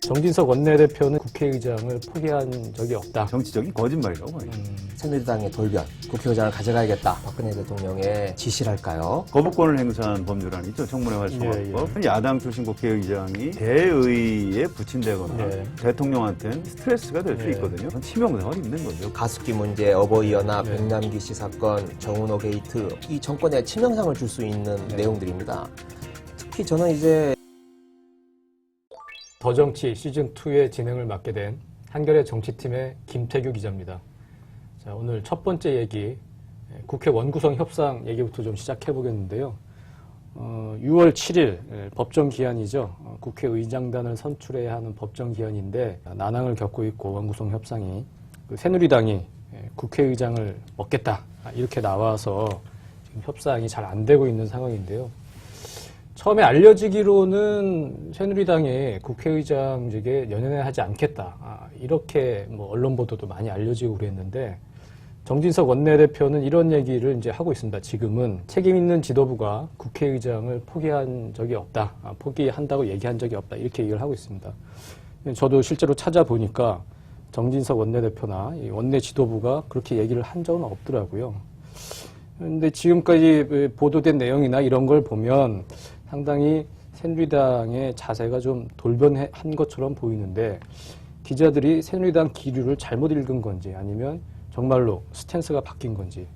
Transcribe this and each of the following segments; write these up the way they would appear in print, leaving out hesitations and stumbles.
정진석 원내대표는 국회의장을 포기한 적이 없다. 정치적인 거짓말이라고 봐요. 새누리당의 돌변, 국회의장을 가져가야겠다. 박근혜 대통령의 지시랄까요? 거부권을 행사한 법률안이죠. 청문회 활성화법. 야당 출신 국회의장이 대의에 부친되거나 대통령한테는 스트레스가 될 수 있거든요. 그건 치명상을 입는 거죠. 가습기 문제, 어버이연합, 백남기 씨 사건, 정은호 게이트, 이 정권에 치명상을 줄 수 있는 내용들입니다. 특히 저는 이제 더 정치 시즌2의 진행을 맡게 된 한겨레 정치팀의 김태규 기자입니다. 자, 오늘 첫 번째 얘기, 국회 원구성 협상 얘기부터 좀 시작해 보겠는데요. 6월 7일 법정 기한이죠. 국회의장단을 선출해야 하는 법정 기한인데 난항을 겪고 있고 원구성 협상이 새누리당이 국회의장을 먹겠다 이렇게 나와서 지금 협상이 잘 안 되고 있는 상황인데요. 처음에 알려지기로는 새누리당이 국회의장직에 연연하지 않겠다. 이렇게 뭐 언론 보도도 많이 알려지고 그랬는데 정진석 원내대표는 이런 얘기를 이제 하고 있습니다. 지금은 책임 있는 지도부가 국회의장을 포기한 적이 없다. 포기한다고 얘기한 적이 없다. 이렇게 얘기를 하고 있습니다. 저도 실제로 찾아보니까 정진석 원내대표나 이 원내 지도부가 그렇게 얘기를 한 적은 없더라고요. 근데 지금까지 보도된 내용이나 이런 걸 보면 상당히 새누리당의 자세가 좀 돌변한 것처럼 보이는데 기자들이 새누리당 기류를 잘못 읽은 건지 아니면 정말로 스탠스가 바뀐 건지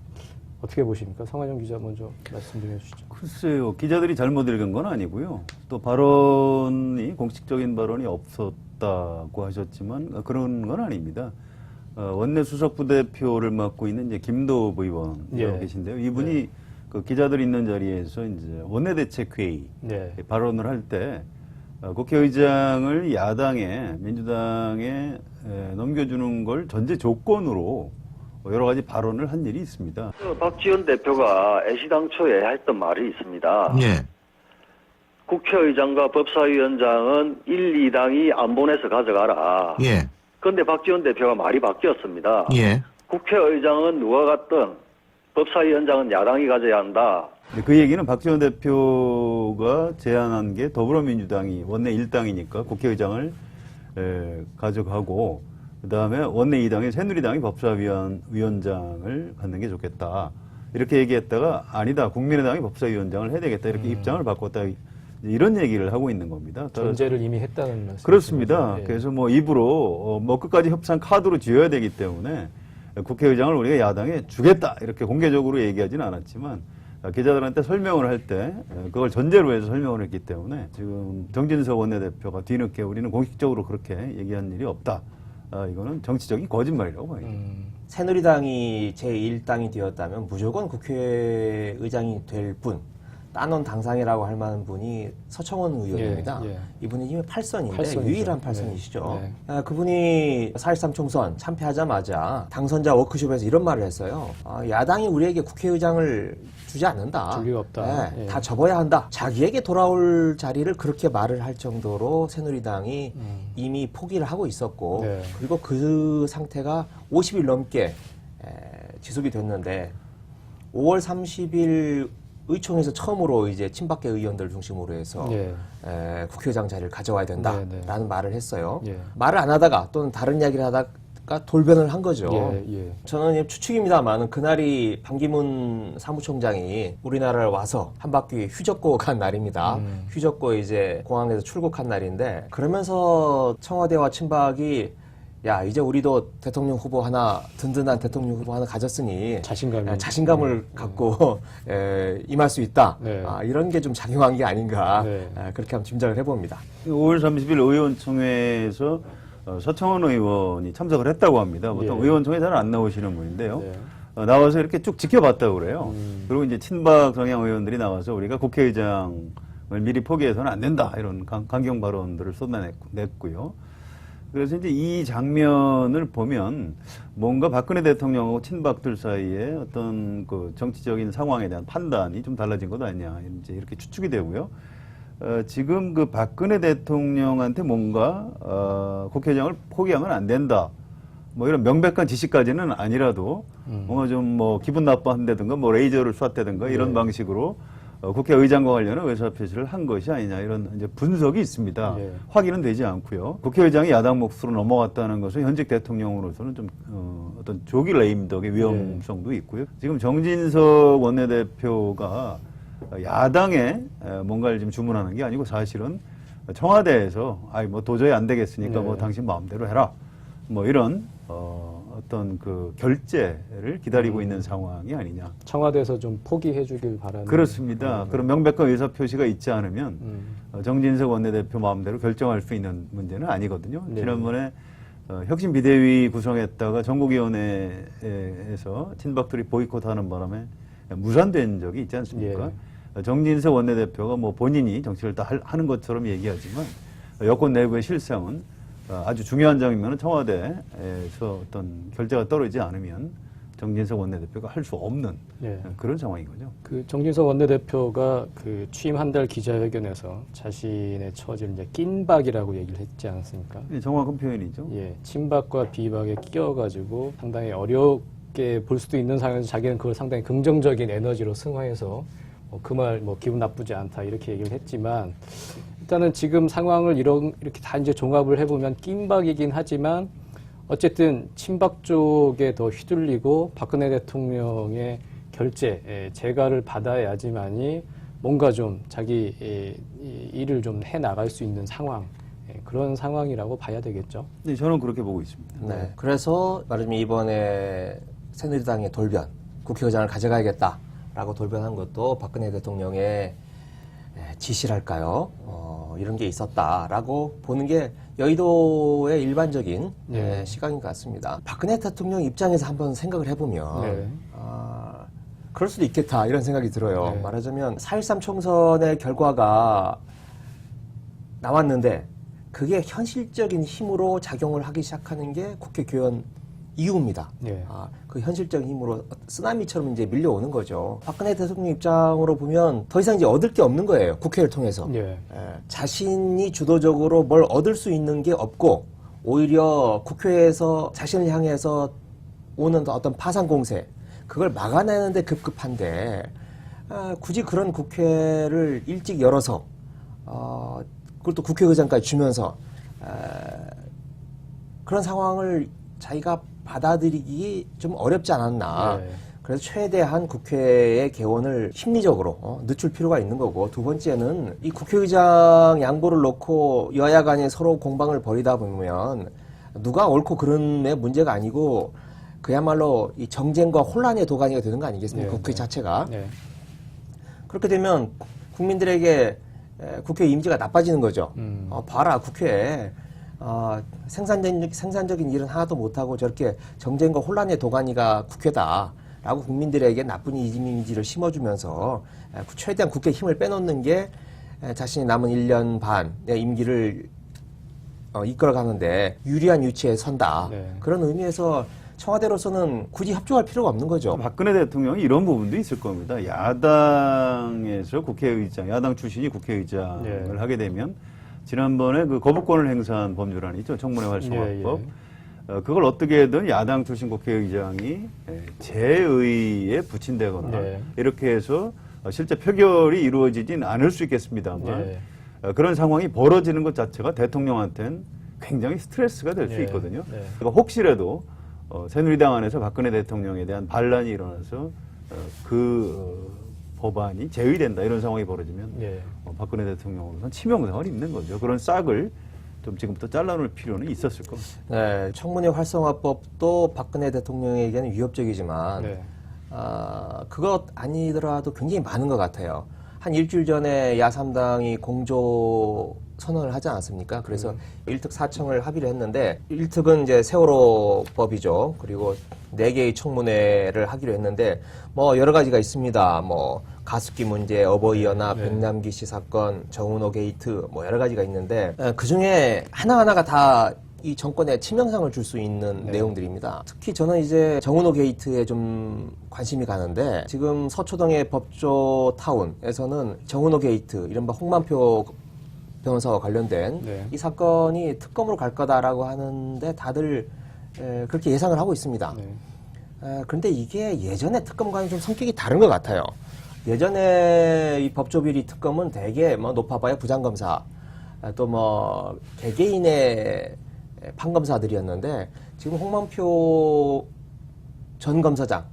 어떻게 보십니까? 성환영 기자 먼저 말씀 좀 해주시죠. 글쎄요. 기자들이 잘못 읽은 건 아니고요. 또 발언이 공식적인 발언이 없었다고 하셨지만 그런 건 아닙니다. 원내 수석부대표를 맡고 있는 이제 김도읍 의원 계신데요. 이분이 그 기자들 있는 자리에서 이제 원내대책회의 발언을 할 때 국회의장을 야당에 민주당에 넘겨주는 걸 전제 조건으로 여러 가지 발언을 한 일이 있습니다. 박지원 대표가 애시당초에 했던 말이 있습니다. 국회의장과 법사위원장은 1, 2당이 안 보내서 가져가라. 그런데 박지원 대표가 말이 바뀌었습니다. 국회의장은 누가 갔든 법사위원장은 야당이 가져야 한다. 그 얘기는 박지원 대표가 제안한 게 더불어민주당이 원내 1당이니까 국회의장을 가져가고 그다음에 원내 2당인 새누리당이 법사위원장을 갖는 게 좋겠다. 이렇게 얘기했다가 아니다. 국민의당이 법사위원장을 해야 되겠다. 이렇게 입장을 바꿨다. 이런 얘기를 하고 있는 겁니다. 전제를 이미 했다는 말씀. 그렇습니다. 그래서 뭐 입으로 끝까지 협상 카드로 쥐어야 되기 때문에 국회의장을 우리가 야당에 주겠다 이렇게 공개적으로 얘기하지는 않았지만 기자들한테 설명을 할 때 그걸 전제로 해서 설명을 했기 때문에 지금 정진석 원내대표가 뒤늦게 우리는 공식적으로 그렇게 얘기한 일이 없다. 이거는 정치적인 거짓말이라고 봐요. 새누리당이 제1당이 되었다면 무조건 국회의장이 될 분, 따놓은 당상이라고 할 만한 분이 서청원 의원입니다. 이분이 이미 8선인데 유일한 8선이시죠. 그분이 4.13 총선 참패하자마자 당선자 워크숍에서 이런 말을 했어요. 야당이 우리에게 국회의장을 주지 않는다. 줄 리가 없다. 다 접어야 한다. 자기에게 돌아올 자리를 그렇게 말을 할 정도로 새누리당이 이미 포기를 하고 있었고 그리고 그 상태가 50일 넘게 지속이 됐는데 5월 30일 의총에서 처음으로 이제 친박계 의원들 중심으로 해서 국회의장 자리를 가져와야 된다라는 말을 했어요. 말을 안 하다가 또는 다른 이야기를 하다가 돌변을 한 거죠. 저는 추측입니다만 그날이 반기문 사무총장이 우리나라를 와서 한 바퀴 휘젓고 간 날입니다. 휘젓고 이제 공항에서 출국한 날인데 그러면서 청와대와 친박이 야 이제 우리도 대통령 후보 하나 든든한 대통령 후보 하나 가졌으니 자신감을 갖고 임할 수 있다. 이런 게 좀 작용한 게 아닌가 그렇게 한번 짐작을 해봅니다. 5월 30일 의원총회에서 서청원 의원이 참석을 했다고 합니다. 보통 의원총회 잘 안 나오시는 분인데요. 나와서 이렇게 쭉 지켜봤다고 그래요. 그리고 이제 친박 성향 의원들이 나와서 우리가 국회의장을 미리 포기해서는 안 된다 이런 강경 발언들을 쏟아냈고요. 그래서 이제 이 장면을 보면 뭔가 박근혜 대통령하고 친박들 사이에 어떤 그 정치적인 상황에 대한 판단이 좀 달라진 것 아니냐 이제 이렇게 추측이 되고요. 지금 그 박근혜 대통령한테 뭔가 국회의장을 포기하면 안 된다. 뭐 이런 명백한 지시까지는 아니라도 뭔가 좀 뭐 기분 나빠한다든가 뭐 레이저를 쐈다든가 이런 방식으로 국회의장과 관련한 의사표시를 한 것이 아니냐 이런 이제 분석이 있습니다. 예. 확인은 되지 않고요. 국회의장이 야당 몫으로 넘어갔다는 것은 현직 대통령으로서는 좀 어떤 조기 레임덕의 위험성도 있고요. 지금 정진석 원내대표가 야당에 뭔가를 지금 주문하는 게 아니고 사실은 청와대에서 뭐 도저히 안 되겠으니까 뭐 당신 마음대로 해라. 뭐 이런 어떤 그 결재를 기다리고 있는 상황이 아니냐. 청와대에서 좀 포기해 주길 바라는. 그렇습니다. 그런 명백한 의사표시가 있지 않으면 정진석 원내대표 마음대로 결정할 수 있는 문제는 아니거든요. 네. 지난번에 혁신 비대위 구성했다가 전국위원회에서 친박들이 보이콧하는 바람에 무산된 적이 있지 않습니까? 정진석 원내대표가 뭐 본인이 정치를 다 하는 것처럼 얘기하지만 여권 내부의 실상은 아주 중요한 점이면 청와대에서 어떤 결재가 떨어지지 않으면 정진석 원내대표가 할 수 없는 그런 상황인 거죠. 그 정진석 원내대표가 그 취임 한 달 기자회견에서 자신의 처지를 이제 낀박이라고 얘기를 했지 않습니까? 정확한 표현이죠. 예, 친박과 비박에 끼어가지고 상당히 어렵게 볼 수도 있는 상황에서 자기는 그걸 상당히 긍정적인 에너지로 승화해서 그 말 뭐 기분 나쁘지 않다 이렇게 얘기를 했지만 일단은 지금 상황을 이렇게 다 이제 종합을 해보면 낀박이긴 하지만 어쨌든 친박 쪽에 더 휘둘리고 박근혜 대통령의 결재, 재가를 받아야지만이 뭔가 좀 자기 일을 좀 해나갈 수 있는 상황, 그런 상황이라고 봐야 되겠죠. 네, 저는 그렇게 보고 있습니다. 네. 그래서 말하자면 이번에 새누리당의 돌변, 국회의장을 가져가야겠다라고 돌변한 것도 박근혜 대통령의 지시랄까요? 이런 게 있었다라고 보는 게 여의도의 일반적인 시각인 것 같습니다. 박근혜 대통령 입장에서 한번 생각을 해보면 그럴 수도 있겠다 이런 생각이 들어요. 말하자면 4.13 총선의 결과가 나왔는데 그게 현실적인 힘으로 작용을 하기 시작하는 게 국회 개원 이후입니다. 그 현실적인 힘으로 쓰나미처럼 이제 밀려오는 거죠. 박근혜 대통령 입장으로 보면 더 이상 이제 얻을 게 없는 거예요. 국회를 통해서. 자신이 주도적으로 뭘 얻을 수 있는 게 없고 오히려 국회에서 자신을 향해서 오는 어떤 파상 공세 그걸 막아내는데 급급한데 굳이 그런 국회를 일찍 열어서 그걸 또 국회의장까지 주면서 그런 상황을 자기가 받아들이기 좀 어렵지 않았나. 그래서 최대한 국회의 개원을 심리적으로 늦출 필요가 있는 거고, 두 번째는 이 국회의장 양보를 놓고 여야 간에 서로 공방을 벌이다 보면 누가 옳고 그름의 문제가 아니고 그야말로 이 정쟁과 혼란의 도가니가 되는 거 아니겠습니까? 국회 자체가. 그렇게 되면 국민들에게 국회 이미지가 나빠지는 거죠. 봐라, 국회에 생산적인 일은 하나도 못하고 저렇게 정쟁과 혼란의 도가니가 국회다라고 국민들에게 나쁜 이미지를 심어주면서 최대한 국회에 힘을 빼놓는 게 자신이 남은 1년 반의 임기를 이끌어가는데 유리한 위치에 선다. 그런 의미에서 청와대로서는 굳이 협조할 필요가 없는 거죠. 박근혜 대통령이 이런 부분도 있을 겁니다. 야당에서 국회의장, 야당 출신이 국회의장을 하게 되면 지난번에 그 거부권을 행사한 법률안이 있죠. 청문회 활성화법. 그걸 어떻게든 야당 출신 국회의장이 재의에 붙인다거나 이렇게 해서 실제 표결이 이루어지진 않을 수 있겠습니다만 그런 상황이 벌어지는 것 자체가 대통령한테는 굉장히 스트레스가 될 수 있거든요. 그러니까 혹시라도 새누리당 안에서 박근혜 대통령에 대한 반란이 일어나서 법안이 제의된다 이런 상황이 벌어지면 박근혜 대통령으로서는 치명상을 입는 거죠. 그런 싹을 좀 지금부터 잘라놓을 필요는 있었을 겁니다. 네, 청문회 활성화법도 박근혜 대통령에게는 위협적이지만 그것 아니더라도 굉장히 많은 것 같아요. 한 일주일 전에 야3당이 공조 선언을 하지 않았습니까? 그래서 1특 4청을 합의를 했는데 1특은 이제 세월호법이죠. 그리고 4개의 청문회를 하기로 했는데 뭐 여러 가지가 있습니다. 뭐 가습기 문제, 어버이 연합, 백남기 씨 사건, 정은호 게이트 뭐 여러 가지가 있는데 그중에 하나하나가 다 이 정권에 치명상을 줄 수 있는 내용들입니다. 특히 저는 이제 정은호 게이트에 좀 관심이 가는데 지금 서초동의 법조 타운에서는 정은호 게이트, 이른바 홍만표 변호사와 관련된 이 사건이 특검으로 갈 거다라고 하는데 다들 그렇게 예상을 하고 있습니다. 그런데 이게 예전의 특검과는 좀 성격이 다른 것 같아요. 예전에 이 법조비리 특검은 대개 뭐 높아봐야 부장검사, 또 뭐 개개인의 판검사들이었는데 지금 홍만표 전 검사장,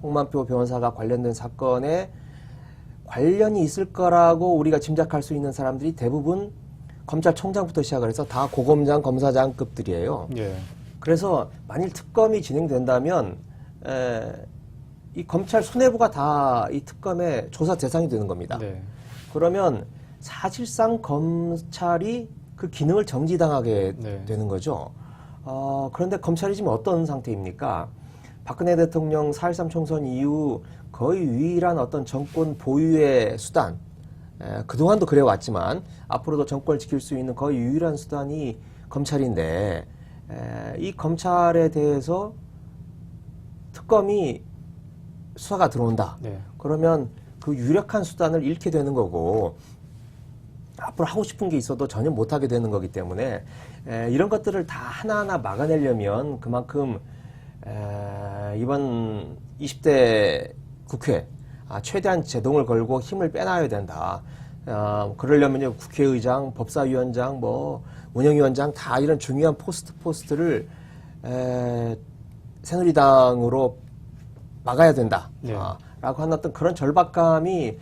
홍만표 변호사가 관련된 사건에 관련이 있을 거라고 우리가 짐작할 수 있는 사람들이 대부분 검찰총장부터 시작을 해서 다 고검장, 검사장급들이에요. 예. 그래서 만일 특검이 진행된다면 이 검찰 수뇌부가 다 이 특검의 조사 대상이 되는 겁니다. 네. 그러면 사실상 검찰이 그 기능을 정지당하게 네. 되는 거죠. 그런데 검찰이 지금 어떤 상태입니까? 박근혜 대통령 4.13 총선 이후 거의 유일한 어떤 정권 보유의 수단, 그동안도 그래왔지만 앞으로도 정권을 지킬 수 있는 거의 유일한 수단이 검찰인데, 이 검찰에 대해서 특검이 수사가 들어온다. 네. 그러면 그 유력한 수단을 잃게 되는 거고, 앞으로 하고 싶은 게 있어도 전혀 못하게 되는 거기 때문에 이런 것들을 다 하나하나 막아내려면 그만큼 이번 20대 국회 최대한 제동을 걸고 힘을 빼놔야 된다. 그러려면 국회의장, 법사위원장, 뭐 운영위원장 다 이런 중요한 포스트를 새누리당으로 막아야 된다. 네. 라고 하는 어떤 그런 절박감이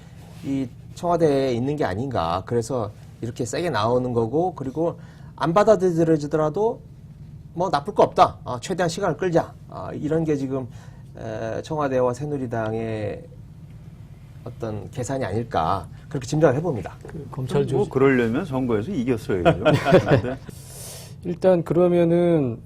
이 청와대에 있는 게 아닌가. 그래서 이렇게 세게 나오는 거고, 그리고 안 받아들여지더라도 뭐 나쁠 거 없다. 최대한 시간을 끌자. 이런 게 지금 청와대와 새누리당의 어떤 계산이 아닐까. 그렇게 짐작을 해봅니다. 검찰 뭐 그러려면 선거에서 이겼어야죠. 네. 일단 그러면은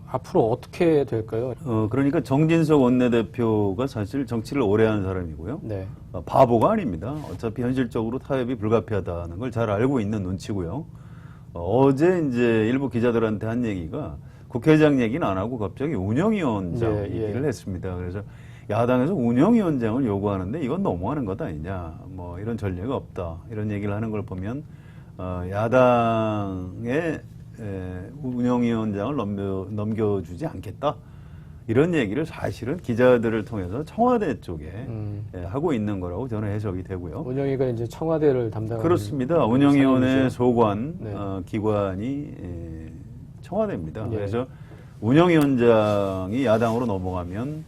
앞으로 어떻게 될까요? 그러니까 정진석 원내대표가 사실 정치를 오래 한 사람이고요. 네. 바보가 아닙니다. 어차피 현실적으로 타협이 불가피하다는 걸 잘 알고 있는 눈치고요. 어제 이제 일부 기자들한테 한 얘기가 국회의장 얘기는 안 하고 갑자기 운영위원장 네, 얘기를 예. 했습니다. 그래서 야당에서 운영위원장을 요구하는데 이건 너무하는 것 아니냐. 뭐 이런 전례가 없다. 이런 얘기를 하는 걸 보면 야당의 운영위원장을 넘겨주지 않겠다. 이런 얘기를 사실은 기자들을 통해서 청와대 쪽에 하고 있는 거라고 저는 해석이 되고요. 운영위가 이제 청와대를 담당하는 그렇습니다. 운영위원회 소관 네. 기관이 청와대입니다. 예. 그래서 운영위원장이 야당으로 넘어가면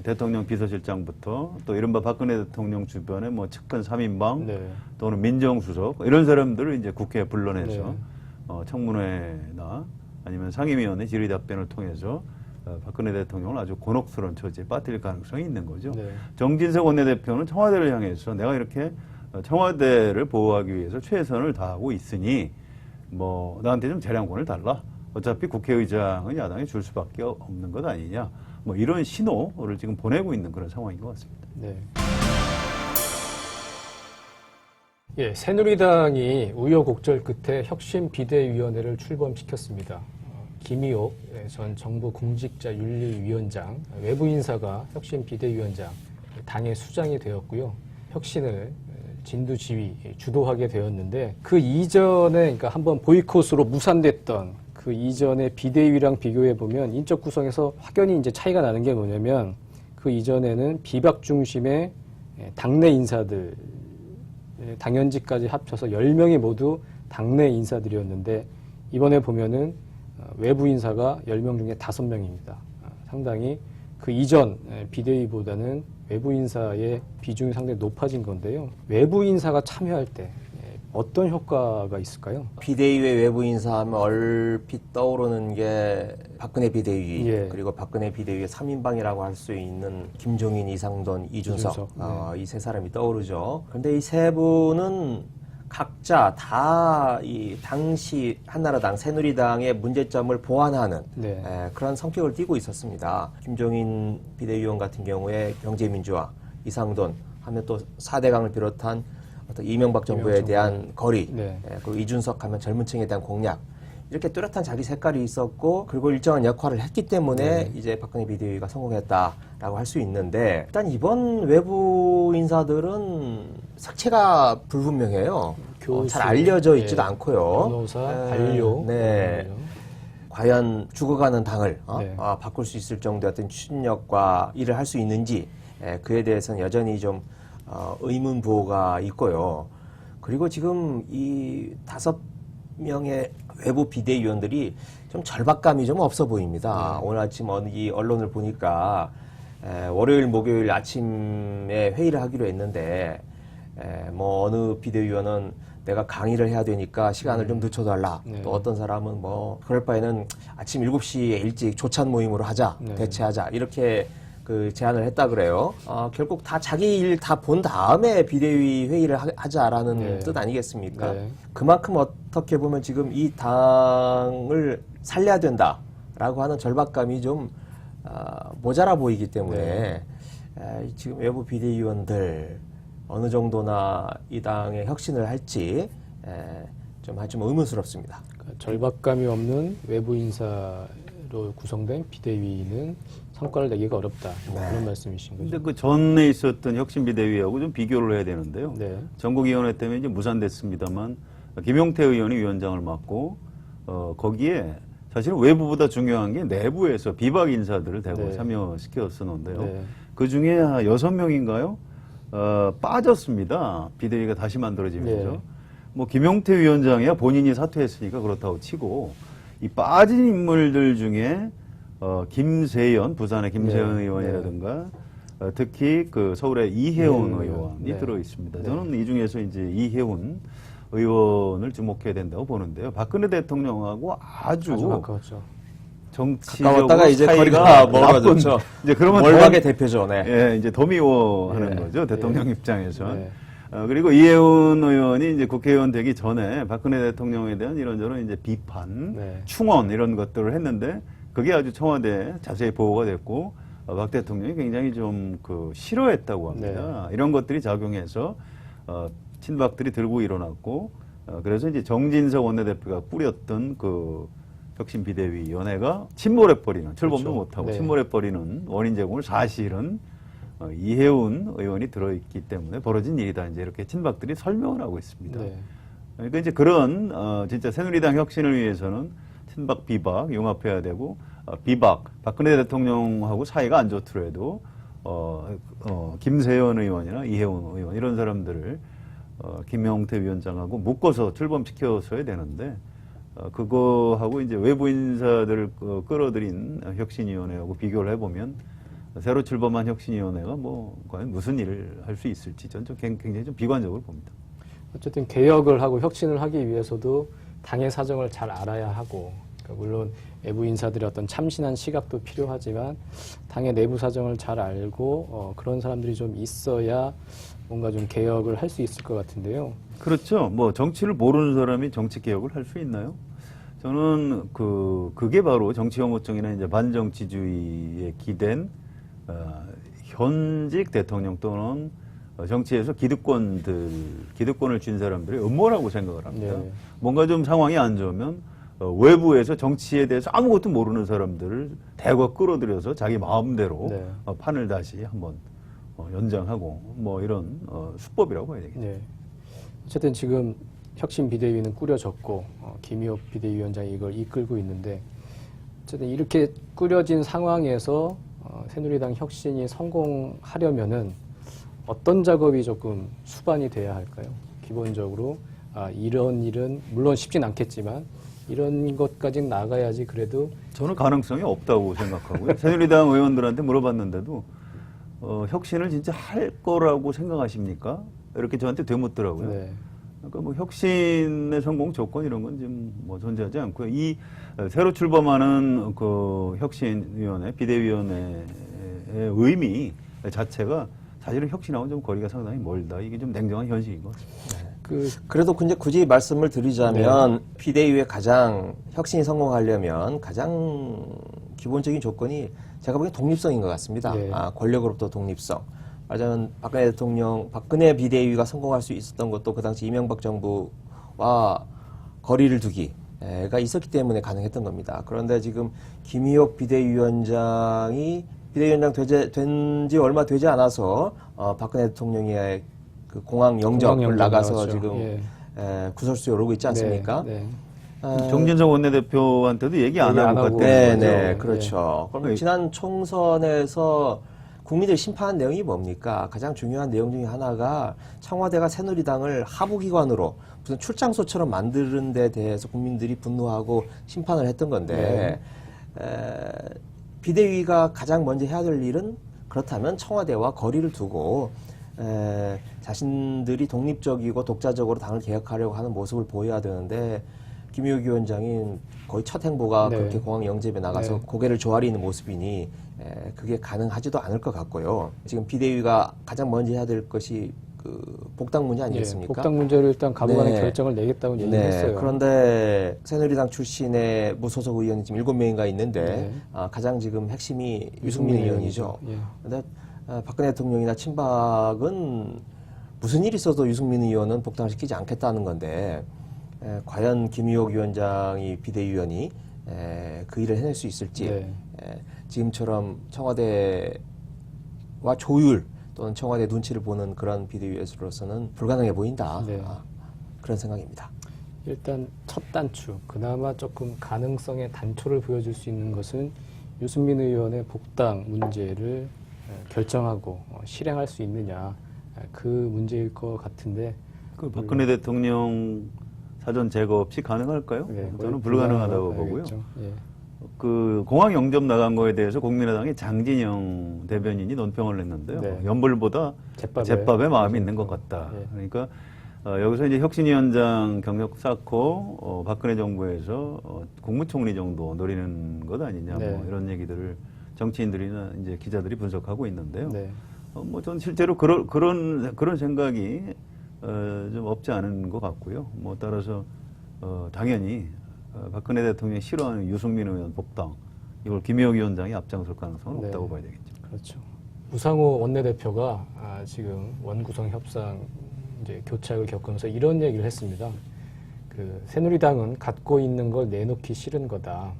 대통령 비서실장부터 또 이른바 박근혜 대통령 주변에 뭐 측근 3인방 네. 또는 민정수석 이런 사람들을 이제 국회에 불러내서 네. 청문회나 아니면 상임위원회 질의답변을 통해서 박근혜 대통령을 아주 곤혹스러운 처지에 빠뜨릴 가능성이 있는 거죠. 네. 정진석 원내대표는 청와대를 향해서 내가 이렇게 청와대를 보호하기 위해서 최선을 다하고 있으니 뭐 나한테 좀 재량권을 달라. 어차피 국회의장은 야당에 줄 수밖에 없는 것 아니냐. 뭐 이런 신호를 지금 보내고 있는 그런 상황인 것 같습니다. 네. 예, 새누리당이 우여곡절 끝에 혁신 비대위원회를 출범시켰습니다. 김희옥 전 정부 공직자윤리위원장, 외부 인사가 혁신 비대위원장, 당의 수장이 되었고요. 혁신을 진두지휘 주도하게 되었는데 그 이전에 그러니까 한번 보이콧으로 무산됐던 그 이전의 비대위랑 비교해 보면 인적 구성에서 확연히 이제 차이가 나는 게 뭐냐면 그 이전에는 비박 중심의 당내 인사들 당연직까지 합쳐서 10명이 모두 당내 인사들이었는데 이번에 보면은 외부 인사가 10명 중에 5명입니다. 상당히 그 이전 비대위보다는 외부 인사의 비중이 상당히 높아진 건데요. 외부 인사가 참여할 때 어떤 효과가 있을까요? 비대위의 외부 인사하면 얼핏 떠오르는 게 박근혜 비대위, 예. 그리고 박근혜 비대위의 3인방이라고 할 수 있는 김종인, 이상돈, 이준석, 이 세 사람이 떠오르죠. 그런데 이 세 분은 각자 다 이 당시 한나라당, 새누리당의 문제점을 보완하는 네. 그런 성격을 띠고 있었습니다. 김종인 비대위원 같은 경우에 경제민주화, 이상돈 하면 또 4대강을 비롯한 어떤 이명박 정부에 대한 거리, 네. 그리고 이준석 하면 젊은 층에 대한 공약, 이렇게 뚜렷한 자기 색깔이 있었고 그리고 일정한 역할을 했기 때문에 이제 박근혜 비대위가 성공했다라고 할 수 있는데 일단 이번 외부 인사들은 색채가 불분명해요. 교수, 잘 알려져 있지도 않고요. 변호사, 관료. 네. 과연 죽어가는 당을 네. 바꿀 수 있을 정도의 어떤 추진력과 일을 할 수 있는지 그에 대해서는 여전히 좀 의문부호가 있고요. 그리고 지금 이 5명의 외부 비대위원들이 좀 절박감이 좀 없어 보입니다. 오늘 아침 이 언론을 보니까 월요일, 목요일 아침에 회의를 하기로 했는데 뭐 어느 비대위원은 내가 강의를 해야 되니까 시간을 좀 늦춰달라. 또 어떤 사람은 뭐 그럴 바에는 아침 7시에 일찍 조찬 모임으로 하자. 대체하자. 이렇게 그 제안을 했다 그래요. 결국 다 자기 일 다 본 다음에 비대위 회의를 하자라는 뜻 아니겠습니까? 그만큼 어떻게 보면 지금 이 당을 살려야 된다라고 하는 절박감이 좀 모자라 보이기 때문에 지금 외부 비대위원들 어느 정도나 이 당의 혁신을 할지 좀 의문스럽습니다. 그러니까 절박감이 없는 외부 인사로 구성된 비대위는 성과를 내기가 어렵다. 그런 말씀이신 거죠. 근데 그 전에 있었던 혁신비대위하고 좀 비교를 해야 되는데요. 전국위원회 때문에 이제 무산됐습니다만 김용태 의원이 위원장을 맡고 거기에 사실은 외부보다 중요한 게 내부에서 비박 인사들을 대거 참여시켰었는데요. 그 중에 6명인가요? 빠졌습니다. 비대위가 다시 만들어지면서. 뭐 김용태 위원장이야 본인이 사퇴했으니까 그렇다고 치고 이 빠진 인물들 중에 김세연, 부산의 김세연 의원이라든가 특히 그 서울의 이혜훈 의원이 들어 있습니다. 저는 이 중에서 이제 이혜훈 의원을 주목해야 된다고 보는데요. 박근혜 대통령하고 아주 가까웠죠. 정치적으로 가까웠다가 이제 거리가 멀어졌죠. 이제 그러면 월박의 대표죠. 이제 더 미워하는 거죠. 대통령 입장에서. 그리고 이혜훈 의원이 이제 국회의원 되기 전에 박근혜 대통령에 대한 이런저런 이제 비판, 충원 이런 것들을 했는데 그게 아주 청와대에 자세히 보고가 됐고 박 대통령이 굉장히 좀 싫어했다고 합니다. 이런 것들이 작용해서 친박들이 들고 일어났고 그래서 이제 정진석 원내대표가 꾸렸던 그 혁신비대위원회가 침몰해버리는 출범도 못하고 침몰해버리는 원인 제공을 사실은 이혜훈 의원이 들어있기 때문에 벌어진 일이다. 이제 이렇게 친박들이 설명을 하고 있습니다. 그러니까 이제 그런 진짜 새누리당 혁신을 위해서는 친박 비박 융합해야 되고 비박 박근혜 대통령하고 사이가 안 좋더라도 김세연 의원이나 이혜훈 의원 이런 사람들을 김용태 위원장하고 묶어서 출범시켜서야 되는데 그거하고 이제 외부 인사들을 끌어들인 혁신위원회하고 비교를 해보면 새로 출범한 혁신위원회가 뭐 과연 무슨 일을 할 수 있을지 저는 굉장히 좀 비관적으로 봅니다. 어쨌든 개혁을 하고 혁신을 하기 위해서도 당의 사정을 잘 알아야 하고 그러니까 물론 외부 인사들의 어떤 참신한 시각도 필요하지만 당의 내부 사정을 잘 알고 그런 사람들이 좀 있어야 뭔가 좀 개혁을 할 수 있을 것 같은데요. 그렇죠. 뭐 정치를 모르는 사람이 정치 개혁을 할 수 있나요? 저는 그게 바로 정치 혐오증이나 이제 반정치주의에 기댄 현직 대통령 또는 정치에서 기득권을 쥔 사람들의 음모라고 생각을 합니다. 뭔가 좀 상황이 안 좋으면 외부에서 정치에 대해서 아무것도 모르는 사람들을 대거 끌어들여서 자기 마음대로 판을 다시 한번 연장하고 뭐 이런 수법이라고 봐야 되겠죠. 어쨌든 지금 혁신 비대위는 꾸려졌고 김의호 비대위원장이 이걸 이끌고 있는데 어쨌든 이렇게 꾸려진 상황에서 새누리당 혁신이 성공하려면은 어떤 작업이 조금 수반이 돼야 할까요? 기본적으로 이런 일은 물론 쉽진 않겠지만 이런 것까지는 나가야지 그래도 저는 가능성이 없다고 생각하고요. 새누리당 의원들한테 물어봤는데도 혁신을 진짜 할 거라고 생각하십니까? 이렇게 저한테 되묻더라고요. 그러니까 뭐 혁신의 성공 조건 이런 건 지금 뭐 존재하지 않고요. 이 새로 출범하는 그 혁신위원회, 비대위원회의 의미 자체가 사실은 혁신하고는 좀 거리가 상당히 멀다. 이게 좀 냉정한 현실인 것 같습니다. 그래도 근데 굳이 말씀을 드리자면 비대위의 가장 혁신이 성공하려면 가장 기본적인 조건이 제가 보기엔 독립성인 것 같습니다. 권력으로부터 독립성. 말하자면 박근혜 비대위가 성공할 수 있었던 것도 그 당시 이명박 정부와 거리를 두기가 있었기 때문에 가능했던 겁니다. 그런데 지금 김의옥 비대위원장이 비대위원장 된 지 얼마 되지 않아서 박근혜 대통령의 그 공항 영접을 나가서 나왔죠. 지금 구설수에 오르고 있지 않습니까? 정진석 원내대표한테도 얘기 안 하고 갔대요. 그렇죠. 그럼 지난 총선에서 국민들이 심판한 내용이 뭡니까? 가장 중요한 내용 중에 하나가 청와대가 새누리당을 하부기관으로 무슨 출장소처럼 만드는 데 대해서 국민들이 분노하고 심판을 했던 건데 비대위가 가장 먼저 해야 될 일은 그렇다면 청와대와 거리를 두고 자신들이 독립적이고 독자적으로 당을 개혁하려고 하는 모습을 보여야 되는데 김의겸 위원장이 거의 첫 행보가 그렇게 공항 영접에 나가서 고개를 조아리는 모습이니 그게 가능하지도 않을 것 같고요. 지금 비대위가 가장 먼저 해야 될 것이 그 복당 문제 아니겠습니까? 복당 문제를 일단 감옥안에 결정을 내겠다고 얘기했어요. 그런데 새누리당 출신의 무소속 의원이 지금 7명인가 있는데 가장 지금 핵심이 유승민 의원이죠. 그런데 박근혜 대통령이나 친박은 무슨 일이 있어도 유승민 의원은 복당을 시키지 않겠다는 건데 과연 김의겸 위원장이 비대위원이 그 일을 해낼 수 있을지 지금처럼 청와대와 조율 또는 청와대 눈치를 보는 그런 비대위원으로서는 불가능해 보인다. 그런 생각입니다. 일단 첫 단추, 그나마 조금 가능성의 단초를 보여줄 수 있는 것은 유승민 의원의 복당 문제를 결정하고 실행할 수 있느냐, 그 문제일 것 같은데. 그 박근혜 대통령 사전 제거 없이 가능할까요? 저는 불가능하다고 보고요. 그 공항 영접 나간 거에 대해서 국민의당의 장진영 대변인이 논평을 했는데요. 연불보다 잿밥에 마음이 있는 것 같다. 그러니까 여기서 이제 혁신위원장 경력 쌓고 박근혜 정부에서 국무총리 정도 노리는 것 아니냐, 뭐 이런 얘기들을 정치인들이나 이제 기자들이 분석하고 있는데요. 뭐 전 실제로 그런 생각이 좀 없지 않은 것 같고요. 뭐 따라서 당연히 박근혜 대통령이 싫어하는 유승민 의원 복당, 이걸 김의겸 위원장이 앞장설 가능성은 없다고 봐야 되겠죠. 그렇죠. 우상호 원내대표가 지금 원구성 협상 이제 교착을 겪으면서 이런 얘기를 했습니다. 그 새누리당은 갖고 있는 걸 내놓기 싫은 거다.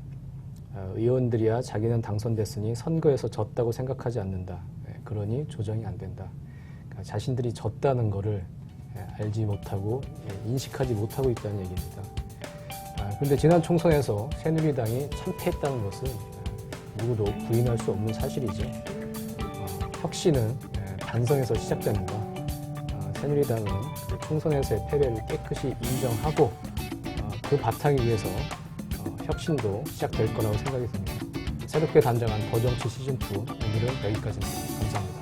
의원들이야 자기는 당선됐으니 선거에서 졌다고 생각하지 않는다. 그러니 조정이 안 된다. 그러니까 자신들이 졌다는 거를 알지 못하고 인식하지 못하고 있다는 얘기입니다. 그런데 지난 총선에서 새누리당이 참패했다는 것은 누구도 부인할 수 없는 사실이죠. 혁신은 반성에서 시작됩니다. 새누리당은 그 총선에서의 패배를 깨끗이 인정하고 그 바탕 위에서 혁신도 시작될 거라고 생각이 듭니다. 새롭게 단장한 더정치 시즌2 오늘은 여기까지입니다. 감사합니다.